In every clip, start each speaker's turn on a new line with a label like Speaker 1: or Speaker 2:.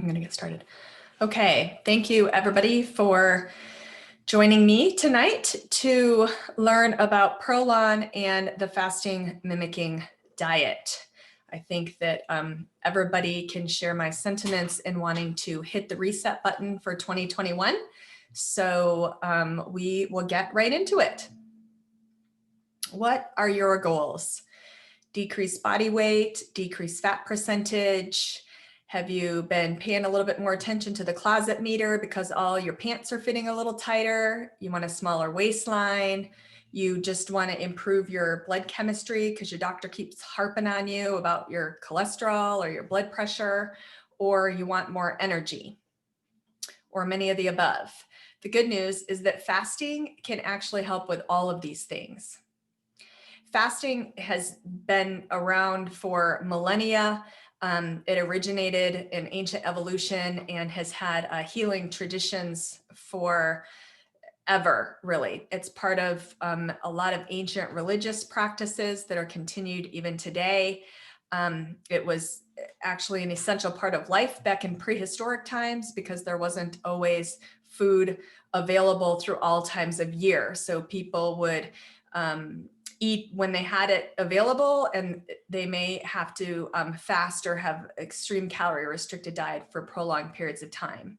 Speaker 1: I'm going to get started. Okay, thank you everybody for joining me tonight to learn about ProLon and the fasting mimicking diet. I think that everybody can share my sentiments in wanting to hit the reset button for 2021. So we will get right into it. What are your goals? Decrease body weight, decrease fat percentage. Have you been paying a little bit more attention to the closet meter because all your pants are fitting a little tighter? You want a smaller waistline? You just want to improve your blood chemistry because your doctor keeps harping on you about your cholesterol or your blood pressure, or you want more energy, or many of the above. The good news is that fasting can actually help with all of these things. Fasting has been around for millennia. It originated in ancient evolution and has had healing traditions forever, really. It's part of a lot of ancient religious practices that are continued even today. It was actually an essential part of life back in prehistoric times because there wasn't always food available through all times of year. So people would eat when they had it available, and they may have to fast or have extreme calorie restricted diet for prolonged periods of time.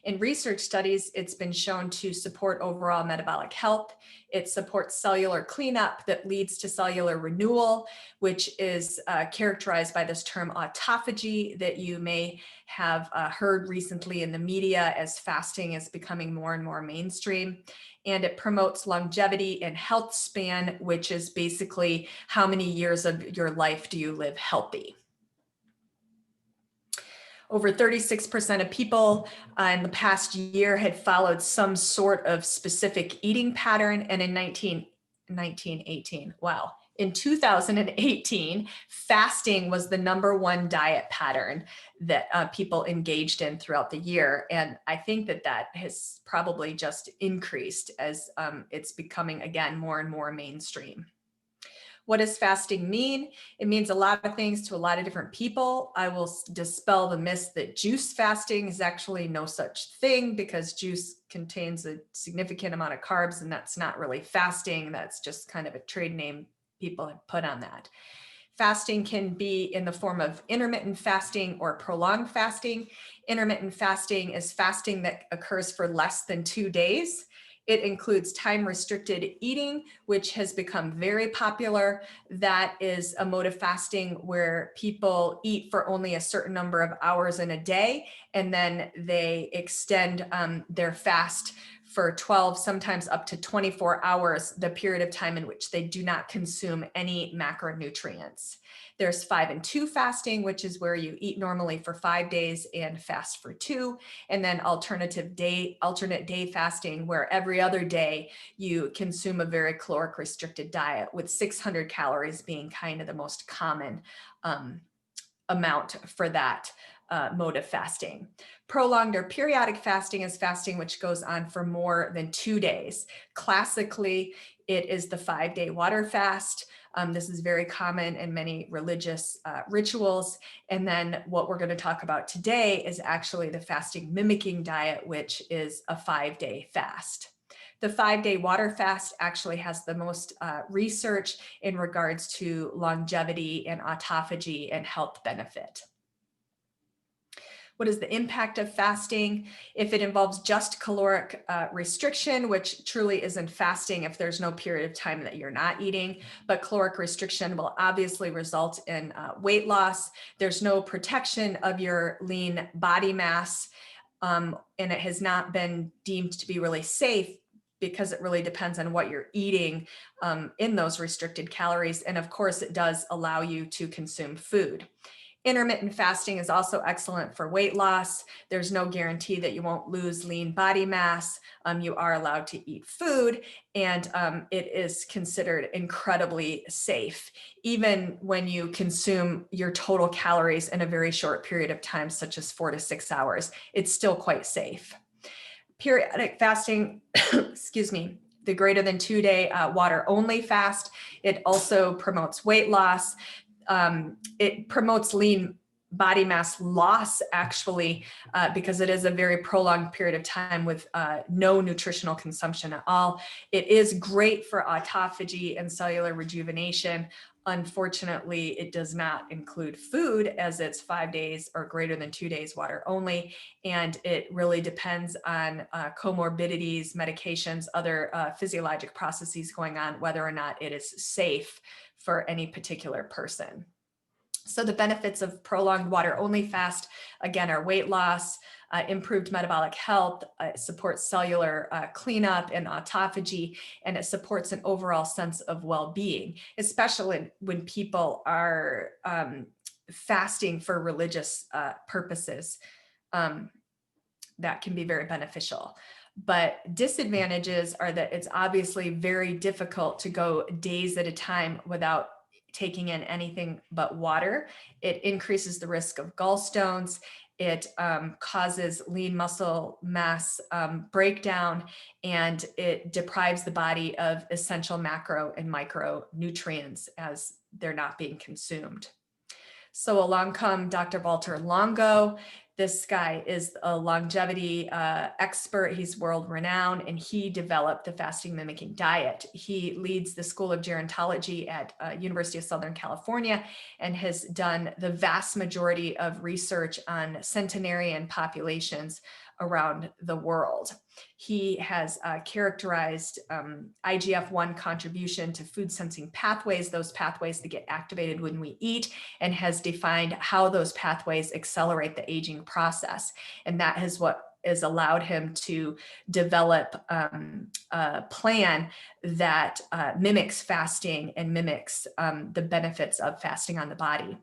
Speaker 1: In research studies, it's been shown to support overall metabolic health. It supports cellular cleanup that leads to cellular renewal, which is characterized by this term autophagy that you may have heard recently in the media as fasting is becoming more and more mainstream. And it promotes longevity and health span, which is basically how many years of your life do you live healthy. Over 36% of people in the past year had followed some sort of specific eating pattern. And in 2018, fasting was the #1 diet pattern that people engaged in throughout the year. And I think that that has probably just increased as it's becoming, again, more and more mainstream. What does fasting mean? It means a lot of things to a lot of different people. I will dispel the myth that juice fasting is actually no such thing, because juice contains a significant amount of carbs, and that's not really fasting. That's just kind of a trade name people have put on that. Fasting can be in the form of intermittent fasting or prolonged fasting. Intermittent fasting is fasting that occurs for less than 2 days. It includes time-restricted eating, which has become very popular. That is a mode of fasting where people eat for only a certain number of hours in a day, and then they extend their fast for 12, sometimes up to 24 hours, the period of time in which they do not consume any macronutrients. There's 5 and 2 fasting, which is where you eat normally for 5 days and fast for 2. And then alternate day fasting, where every other day you consume a very caloric restricted diet, with 600 calories being kind of the most common amount for that mode of fasting. Prolonged or periodic fasting is fasting which goes on for more than 2 days. Classically, it is the 5-day water fast. This is very common in many religious rituals. And then what we're going to talk about today is actually the fasting mimicking diet, which is a 5-day fast. The 5-day water fast actually has the most research in regards to longevity and autophagy and health benefit. What is the impact of fasting? If it involves just caloric restriction, which truly isn't fasting if there's no period of time that you're not eating, but caloric restriction will obviously result in weight loss. There's no protection of your lean body mass, and it has not been deemed to be really safe, because it really depends on what you're eating in those restricted calories. And of course, it does allow you to consume food. Intermittent fasting is also excellent for weight loss. There's no guarantee that you won't lose lean body mass. You are allowed to eat food, and it is considered incredibly safe. Even when you consume your total calories in a very short period of time, such as 4 to 6 hours, it's still quite safe. Periodic fasting, excuse me, the greater than 2-day water only fast. It also promotes weight loss. It promotes lean body mass loss, actually, because it is a very prolonged period of time with no nutritional consumption at all. It is great for autophagy and cellular rejuvenation. Unfortunately, it does not include food, as it's 5 days or greater than 2 days water only. And it really depends on comorbidities, medications, other physiologic processes going on, whether or not it is safe for any particular person. So the benefits of prolonged water only fast, again, are weight loss, improved metabolic health, it supports cellular cleanup and autophagy, and it supports an overall sense of well-being, especially when people are fasting for religious purposes. That can be very beneficial. But disadvantages are that it's obviously very difficult to go days at a time without taking in anything but water. It increases the risk of gallstones. It causes lean muscle mass breakdown, and it deprives the body of essential macro and micronutrients as they're not being consumed. So along come Dr. Walter Longo. This guy is a longevity expert. He's world renowned, and he developed the fasting mimicking diet. He leads the School of Gerontology at University of Southern California and has done the vast majority of research on centenarian populations around the world. He has characterized IGF-1 contribution to food sensing pathways, those pathways that get activated when we eat, and has defined how those pathways accelerate the aging process. And that is what has allowed him to develop a plan that mimics fasting and mimics the benefits of fasting on the body.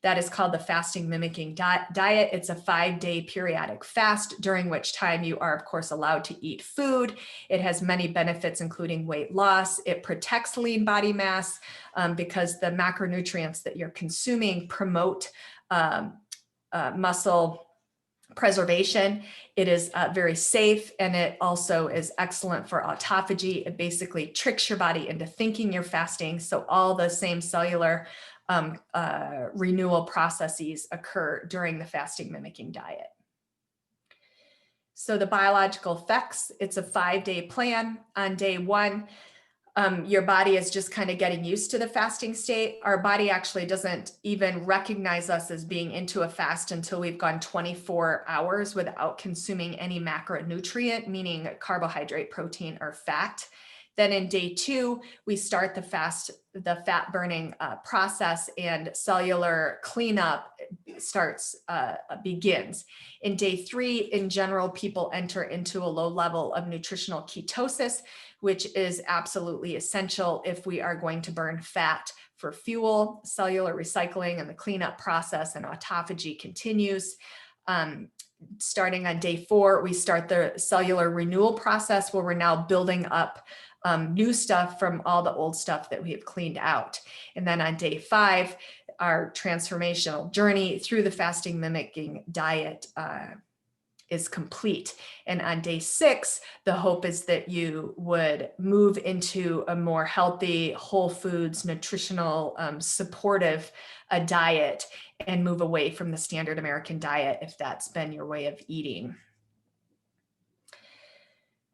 Speaker 1: That is called the fasting mimicking diet. It's a 5-day periodic fast, during which time you are, of course, allowed to eat food. It has many benefits, including weight loss. It protects lean body mass because the macronutrients that you're consuming promote muscle preservation. It is very safe, and it also is excellent for autophagy. It basically tricks your body into thinking you're fasting, so all the same cellular renewal processes occur during the fasting mimicking diet. So the biological effects, it's a 5-day plan. On day 1, your body is just kind of getting used to the fasting state. Our body actually doesn't even recognize us as being into a fast until we've gone 24 hours without consuming any macronutrient, meaning carbohydrate, protein, or fat. Then in day 2, we start the fat burning process, and cellular cleanup begins. In day 3, in general, people enter into a low level of nutritional ketosis, which is absolutely essential if we are going to burn fat for fuel. Cellular recycling and the cleanup process and autophagy continues. Starting on day 4, we start the cellular renewal process, where we're now building up new stuff from all the old stuff that we have cleaned out. And then on day 5, our transformational journey through the fasting mimicking diet is complete. And on day 6, the hope is that you would move into a more healthy, whole foods, nutritional, supportive diet, and move away from the standard American diet if that's been your way of eating.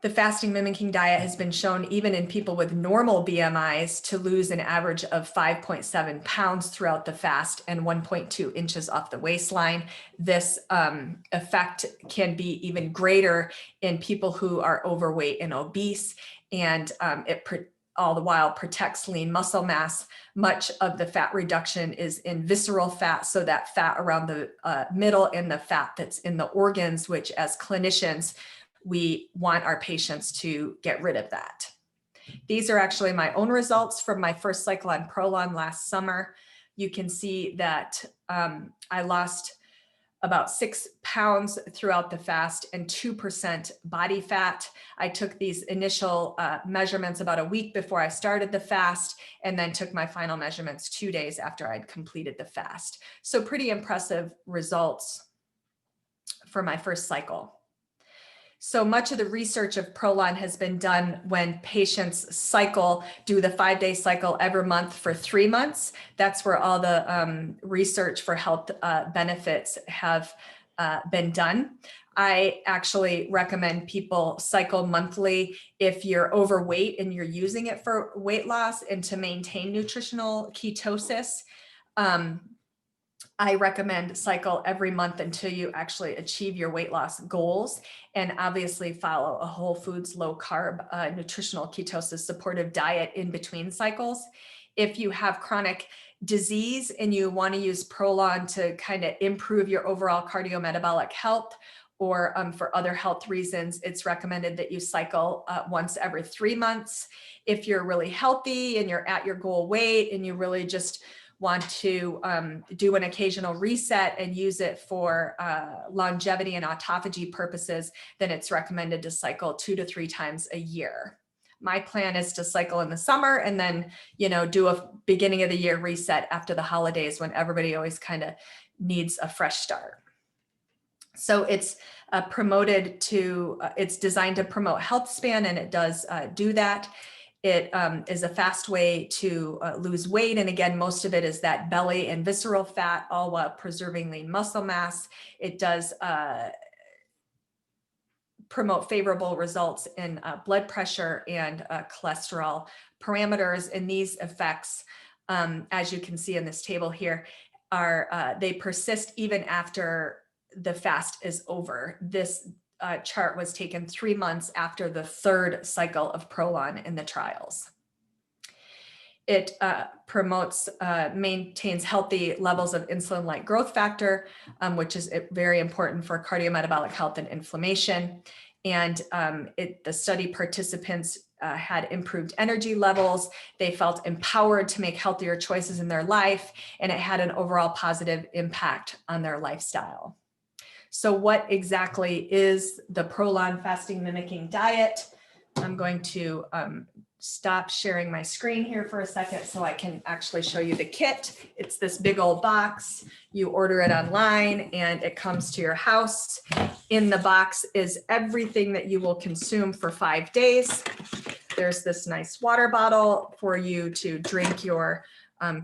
Speaker 1: The fasting mimicking diet has been shown, even in people with normal BMIs, to lose an average of 5.7 pounds throughout the fast and 1.2 inches off the waistline. This effect can be even greater in people who are overweight and obese, and all the while protects lean muscle mass. Much of the fat reduction is in visceral fat, so that fat around the middle, and the fat that's in the organs, which as clinicians, we want our patients to get rid of that. These are actually my own results from my first cycle on ProLon last summer. You can see that I lost about 6 pounds throughout the fast and 2% body fat. I took these initial measurements about a week before I started the fast, and then took my final measurements 2 days after I'd completed the fast. So pretty impressive results for my first cycle. So much of the research of ProLon has been done when patients cycle, do the 5-day cycle every month for 3 months. That's where all the research for health benefits have been done. I actually recommend people cycle monthly if you're overweight and you're using it for weight loss and to maintain nutritional ketosis. I recommend cycle every month until you actually achieve your weight loss goals, and obviously follow a whole foods, low carb, nutritional ketosis supportive diet in between cycles. If you have chronic disease and you want to use ProLon to kind of improve your overall cardiometabolic health, or for other health reasons, it's recommended that you cycle once every 3 months. If you're really healthy and you're at your goal weight and you really just want to do an occasional reset and use it for longevity and autophagy purposes, then it's recommended to cycle 2 to 3 times a year. My plan is to cycle in the summer and then, do a beginning of the year reset after the holidays, when everybody always kind of needs a fresh start. So it's it's designed to promote health span, and it does do that. It is a fast way to lose weight. And again, most of it is that belly and visceral fat, all while preserving lean muscle mass. It does promote favorable results in blood pressure and cholesterol parameters. And these effects, as you can see in this table here, they persist even after the fast is over. This chart was taken 3 months after the 3rd cycle of ProLon in the trials. It maintains healthy levels of insulin-like growth factor, which is very important for cardiometabolic health and inflammation. And the study participants had improved energy levels. They felt empowered to make healthier choices in their life, and it had an overall positive impact on their lifestyle. So what exactly is the ProLon fasting mimicking diet? I'm going to stop sharing my screen here for a second so I can actually show you the kit. It's this big old box. You order it online and it comes to your house. In the box is everything that you will consume for 5 days. There's this nice water bottle for you to drink your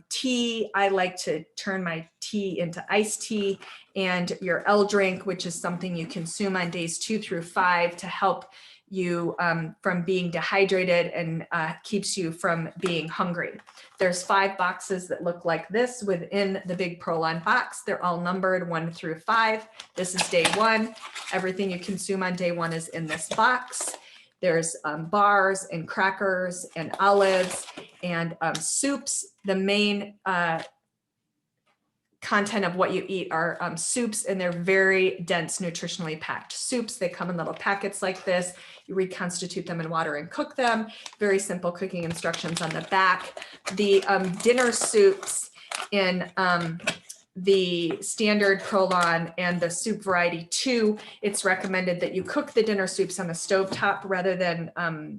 Speaker 1: tea. I like to turn my tea into iced tea, and your L drink, which is something you consume on days 2 through 5 to help you from being dehydrated and keeps you from being hungry. There's 5 boxes that look like this within the big ProLon box. They're all numbered 1 through 5. This is day 1. Everything you consume on day 1 is in this box. There's bars and crackers and olives and soups. The main content of what you eat are soups, and they're very dense, nutritionally packed soups. They come in little packets like this. You reconstitute them in water and cook them. Very simple cooking instructions on the back. The dinner soups in the standard ProLon and the soup variety 2, it's recommended that you cook the dinner soups on the stovetop rather than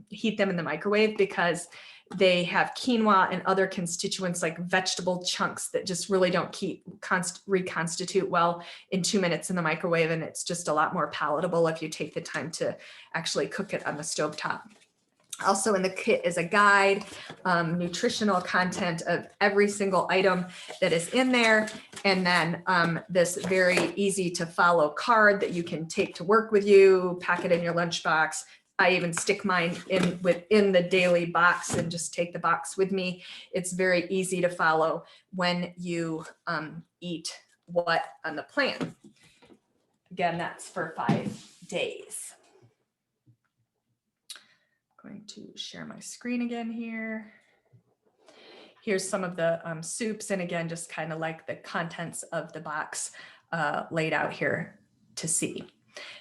Speaker 1: heat them in the microwave, because they have quinoa and other constituents like vegetable chunks that just really don't reconstitute well in 2 minutes in the microwave. And it's just a lot more palatable if you take the time to actually cook it on the stovetop. Also in the kit is a guide, nutritional content of every single item that is in there. And then this very easy to follow card that you can take to work with you, pack it in your lunchbox. I even stick mine within the daily box and just take the box with me. It's very easy to follow when you eat what on the plan. Again, that's for 5 days. Going to share my screen again here. Here's some of the soups, and again, just kind of like the contents of the box laid out here to see.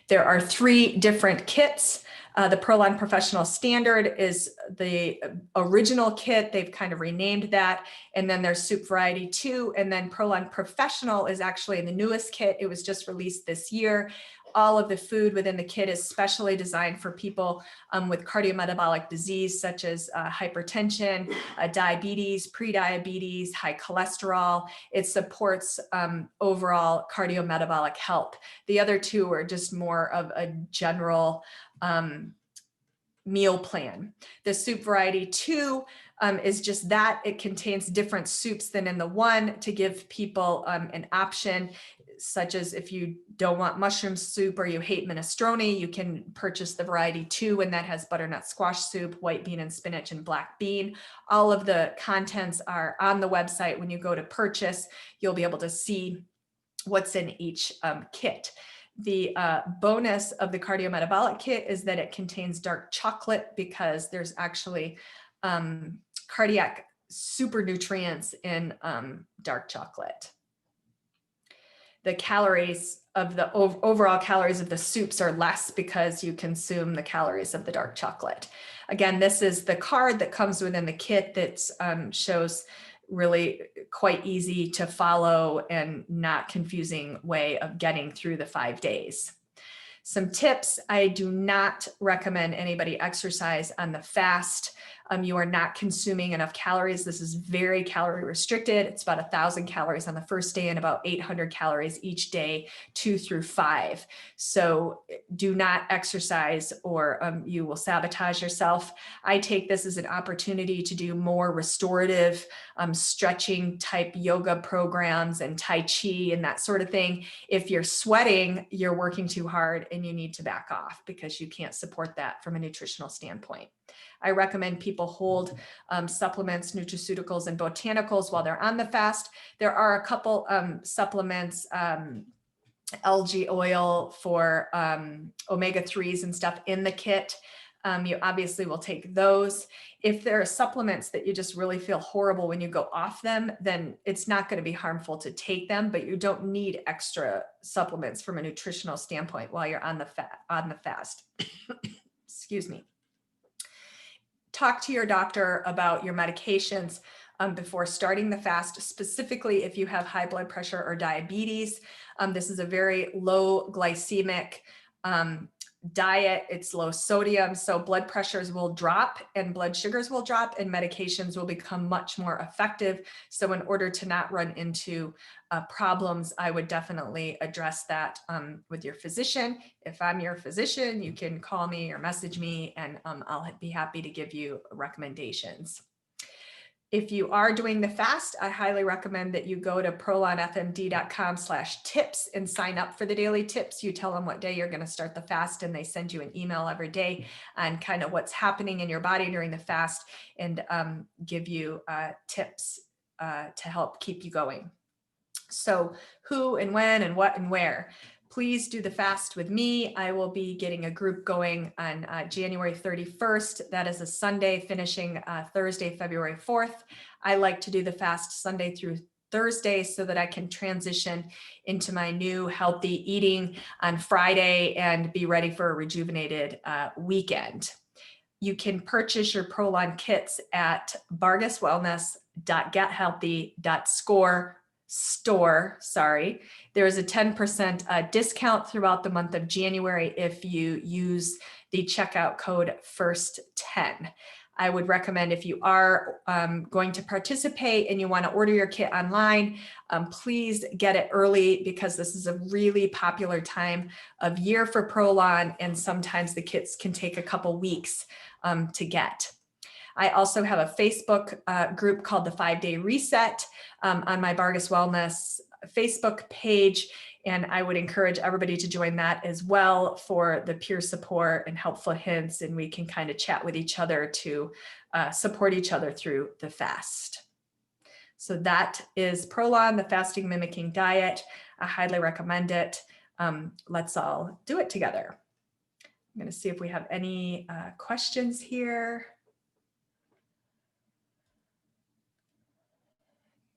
Speaker 1: There are 3 different kits. The ProLon Professional Standard is the original kit. They've kind of renamed that. And then there's Soup Variety 2. And then ProLon Professional is actually the newest kit. It was just released this year. All of the food within the kit is specially designed for people with cardiometabolic disease, such as hypertension, diabetes, prediabetes, high cholesterol. It supports overall cardiometabolic health. The other two are just more of a general meal plan. The soup variety 2 is just that it contains different soups than in the 1 to give people an option, such as if you don't want mushroom soup or you hate minestrone, you can purchase the variety 2, and that has butternut squash soup, white bean and spinach, and black bean. All of the contents are on the website. When you go to purchase, you'll be able to see what's in each kit. The bonus of the cardiometabolic kit is that it contains dark chocolate, because there's actually cardiac super nutrients in dark chocolate. The calories of the overall calories of the soups are less because you consume the calories of the dark chocolate. Again, this is the card that comes within the kit that shows really quite easy to follow and not confusing way of getting through the 5 days. Some tips: I do not recommend anybody exercise on the fast. You are not consuming enough calories. This is very calorie restricted. It's about 1,000 calories on the first day and about 800 calories each day, 2 through 5. So do not exercise or you will sabotage yourself. I take this as an opportunity to do more restorative stretching type yoga programs and Tai Chi and that sort of thing. If you're sweating, you're working too hard and you need to back off, because you can't support that from a nutritional standpoint. I recommend people hold supplements, nutraceuticals, and botanicals while they're on the fast. There are a couple supplements, algae oil for omega-3s and stuff in the kit. You obviously will take those. If there are supplements that you just really feel horrible when you go off them, then it's not going to be harmful to take them, but you don't need extra supplements from a nutritional standpoint while you're on the fast. Excuse me. Talk to your doctor about your medications before starting the fast, specifically if you have high blood pressure or diabetes. This is a very low glycemic diet. It's low sodium, so blood pressures will drop and blood sugars will drop and medications will become much more effective. So in order to not run into problems, I would definitely address that with your physician. If I'm your physician, you can call me or message me and I'll be happy to give you recommendations. If you are doing the fast, I highly recommend that you go to prolonfmd.com/tips and sign up for the daily tips. You tell them what day you're going to start the fast and they send you an email every day on kind of what's happening in your body during the fast and give you tips to help keep you going. So who and when and what and where? Please do the fast with me. I will be getting a group going on January 31st. That is a Sunday, finishing Thursday, February 4th. I like to do the fast Sunday through Thursday so that I can transition into my new healthy eating on Friday and be ready for a rejuvenated weekend. You can purchase your ProLon kits at bargaswellness.gethealthy.store. There is a 10% discount throughout the month of January if you use the checkout code FIRST10. I would recommend, if you are going to participate and you want to order your kit online, please get it early, because this is a really popular time of year for ProLon, and sometimes the kits can take a couple weeks to get. I also have a Facebook group called the 5-Day Reset on my Bargas Wellness Facebook page, and I would encourage everybody to join that as well for the peer support and helpful hints, and we can kind of chat with each other to support each other through the fast. So that is ProLon, the fasting mimicking diet. I highly recommend it. Let's all do it together. I'm going to see if we have any questions here.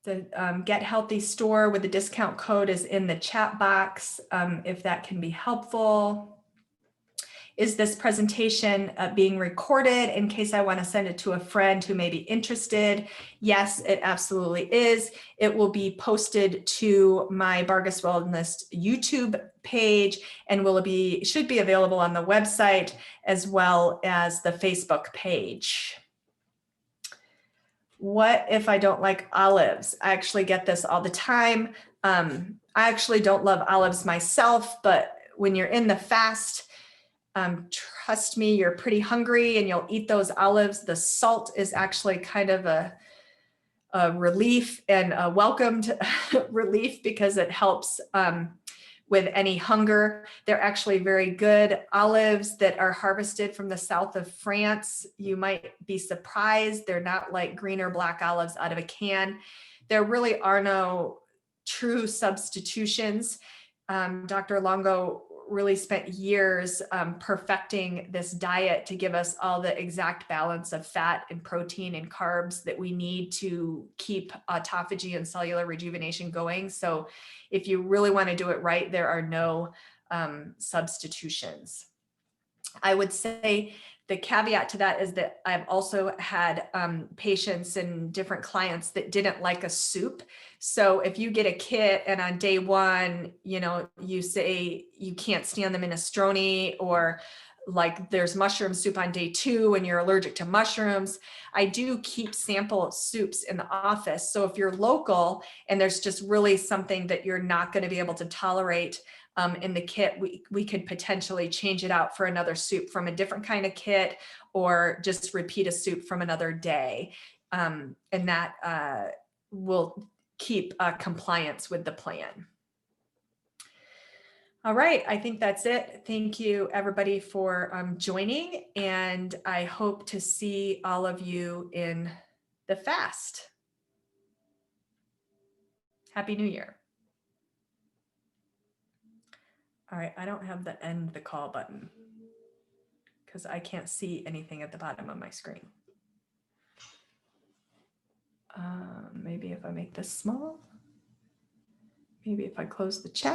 Speaker 1: The Get Healthy store with the discount code is in the chat box, if that can be helpful. is this presentation being recorded in case I want to send it to a friend who may be interested? Yes, it absolutely is. It will be posted to my Bargas Wellness YouTube page and should be available on the website as well as the Facebook page. What if I don't like olives? I actually get this all the time. I actually don't love olives myself, but when you're in the fast, trust me, you're pretty hungry and you'll eat those olives. The salt is actually kind of a relief and a welcomed relief because it helps with any hunger. They're actually very good olives that are harvested from the south of France. You might be surprised. They're not like green or black olives out of a can. There really are no true substitutions. Dr. Longo really spent years perfecting this diet to give us all the exact balance of fat and protein and carbs that we need to keep autophagy and cellular rejuvenation going. So if you really want to do it right, there are no substitutions. I would say the caveat to that is that I've also had patients and different clients that didn't like a soup. So if you get a kit and on day one, you say you can't stand the minestrone, or like there's mushroom soup on day 2 and you're allergic to mushrooms, I do keep sample soups in the office. So if you're local and there's just really something that you're not going to be able to tolerate in the kit, we could potentially change it out for another soup from a different kind of kit, or just repeat a soup from another day. And that will keep compliance with the plan. All right, I think that's it. Thank you everybody for joining, and I hope to see all of you in the fast. Happy New Year. All right, I don't have the end the call button because I can't see anything at the bottom of my screen. Maybe if I make this small, maybe if I close the chat.